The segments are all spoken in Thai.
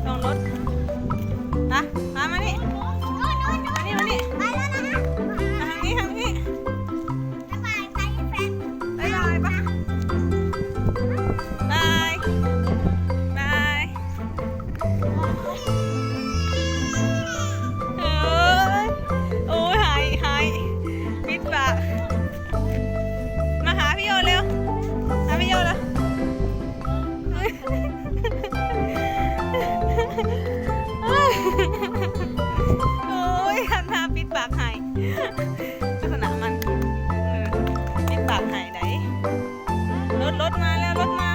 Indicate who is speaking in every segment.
Speaker 1: ลงรถนะมานี่มานี่
Speaker 2: ไปแล้วนะฮะ
Speaker 1: ทางนี้
Speaker 2: บ๊ายบายไปแฟน
Speaker 1: บ๊ายบายปะบายบายโอ้ยหายปิดปากมาหาพี่โยเร็วหาพี่โยเร็วโอ้ยทำท่าปิดปากหายลักษณะมันปิดปากหายไหนรถมาแล้วรถมา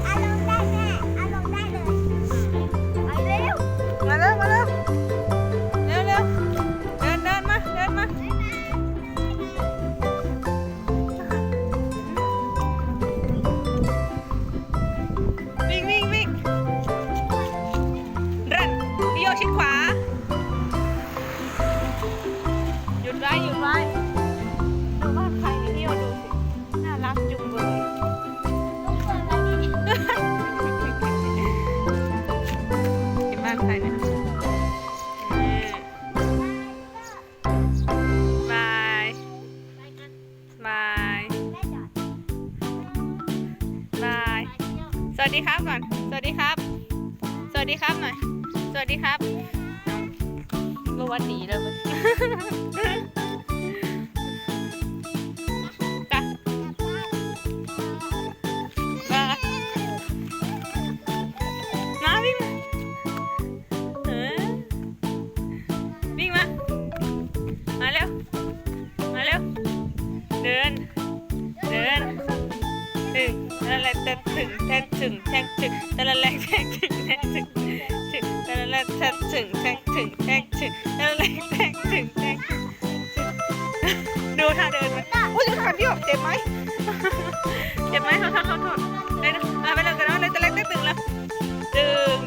Speaker 2: อารมณ์ได้แม่อารมณ์ได้เลยไปเร็ว
Speaker 1: มาเร็วเร็วเดินมาวิ่งรันพี่โยชิดขวาหยุดไว้ดูบ้านใครนี่พี่โยดูสิน่ารักจุงเบยบ้านใครเนี่ยบายสวัสดีครับก่อนสวัสดีครับหน่อยสวัสดีครับเมื่อวันดีเลยจ้ะมาวิ่งมาเร็วเดินถึงแต่ละแรกถึงแท็กถึงแต่ละแรกแท็กถึงแต่ละแรกแท็กถึงแต่ละแรกแท็กถึงดูท่าเดินมันโอ้ยขาพี่บอกเจ็บไหมโทษเลยนะไปเลยกันนะเลยแต่ละแรกแท็กถึงแล้วตึง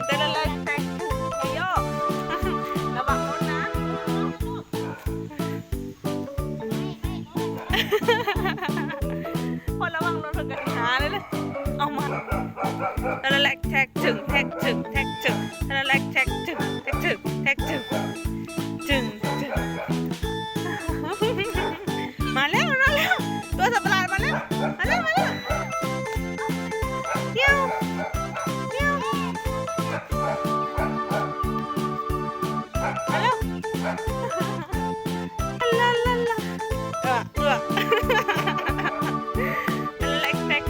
Speaker 1: แต่ละแรกแท็กถึงไอ้ย่อระวังรถนะพอระวังรถเพื่อนหาเลยเอามาแต่ละแรกแท็กถึงแต่ละแรกแท็กถึงมาแล้วตัวสัตว์ประหลาดมาแล้วเดี๋ยวมาแล้วลาแรกแท็ก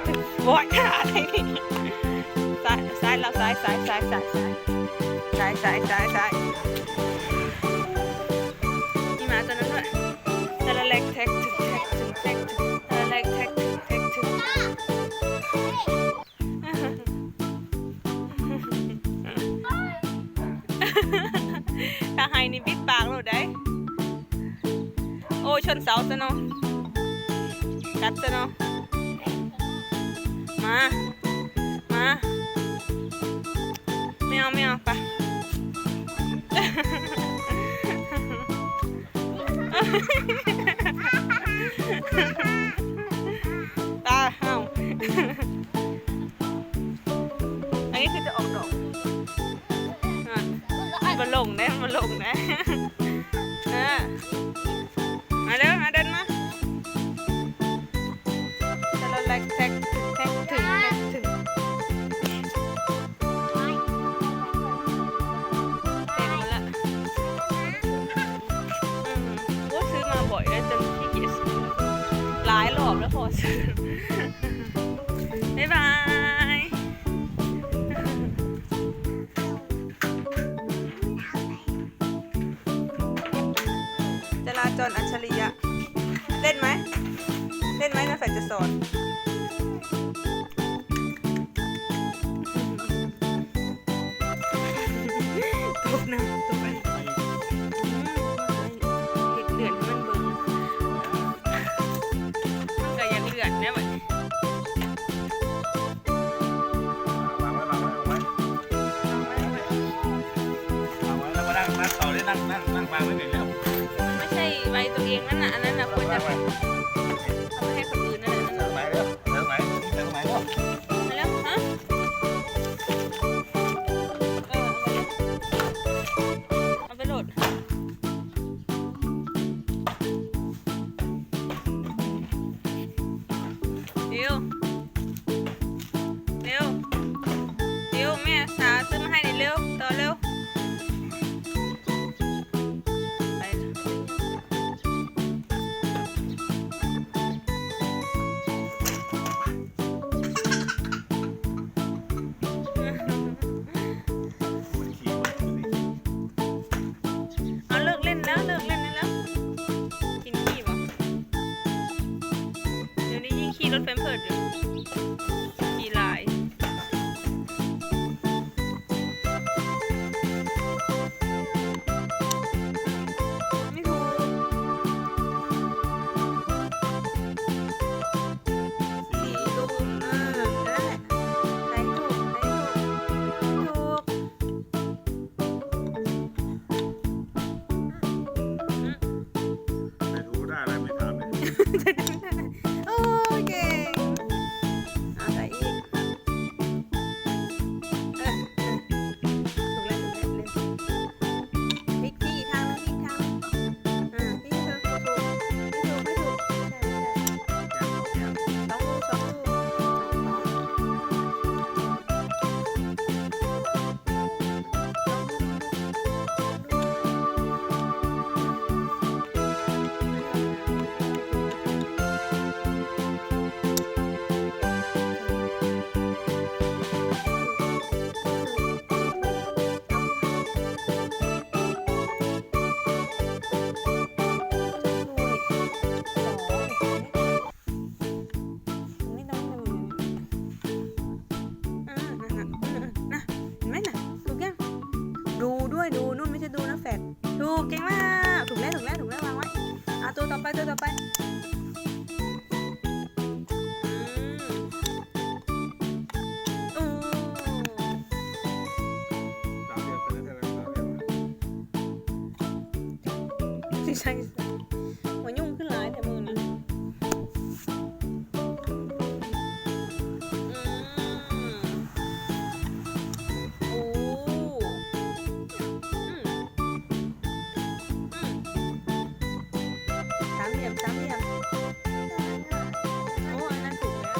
Speaker 1: ถึงบอยขาอะไรนี่ซ้ายเราซ้ายมีหมาตัวนั้นด้วยแต่ละแรกแท็กถึงแต่ละแรกแท็กถึงถ้าให้นี่ปิดปากเราได้โอ้ชนเสาซะเนาะกัดซะเนาะมาไม่เอาไปตาเห่าอันนี้คือจะออกดอกมันลงนะมาเร็วเดินมาแต่เราแท็กถึงเต็มแล้วว่าซื้อมาบ่อยแล้วจนขี้เกียจหลายรอบแล้วพอซื้อบ๊ายบายจราจรอัจฉริยะเล่นไหมนะแฟนจะสอนตกน้ำตกไปเห็ดเดือนมันเบิ่งก็ยังเดือนนะมัน
Speaker 3: างไม่ไหนแล้ว
Speaker 1: มันไม่ใช่ใบตัวเองนั่นน่ะอันนั้นน่ะควรจะ
Speaker 3: ไป
Speaker 1: เอาไปให้คนอื่นนั่นน่ะ
Speaker 3: เติมไหมเร็วเติมไหมนี่เติมไหมเร็ว
Speaker 1: มาแล้วฮะเอาไปโหลดเร็วเร็วเร็วแม่สาซื้อมาให้ดิเร็วต่อเร็วไปเอาเลิกเล่นแล้วเลิกเล่นได้แล้วกินขี้บ่เดี๋ยวนี้ยิ่งขี่รถแฟมเพิร์ดอยู่ขี่ลายไม่ถูกสีลูกนั่นแหละใส่ถูกถูก
Speaker 3: ไม่รู้ได้อะไรไม่ถามเลย
Speaker 1: โอ้เก่งเอาใส่อีกถูกแล้วเล่นพลิกที่ทางนึงพลิกทางพลิกเธอถูกไม่ถูกสองลูกดูด้วยดูนู่นไม่ใช่ดูนะแฟดถูกเก่งมากถูกแล้ววางไว้เอาตัวต่อไปอืม
Speaker 3: สามเดียวเป็นอะไรสามเดียว
Speaker 1: ใช่หัวยุ่งขึ้นหลายแต่มือนะโอ้สามเหลี่ยมโอ้อันนั้นถูกแล้ว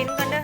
Speaker 1: กินก่อนเด้อ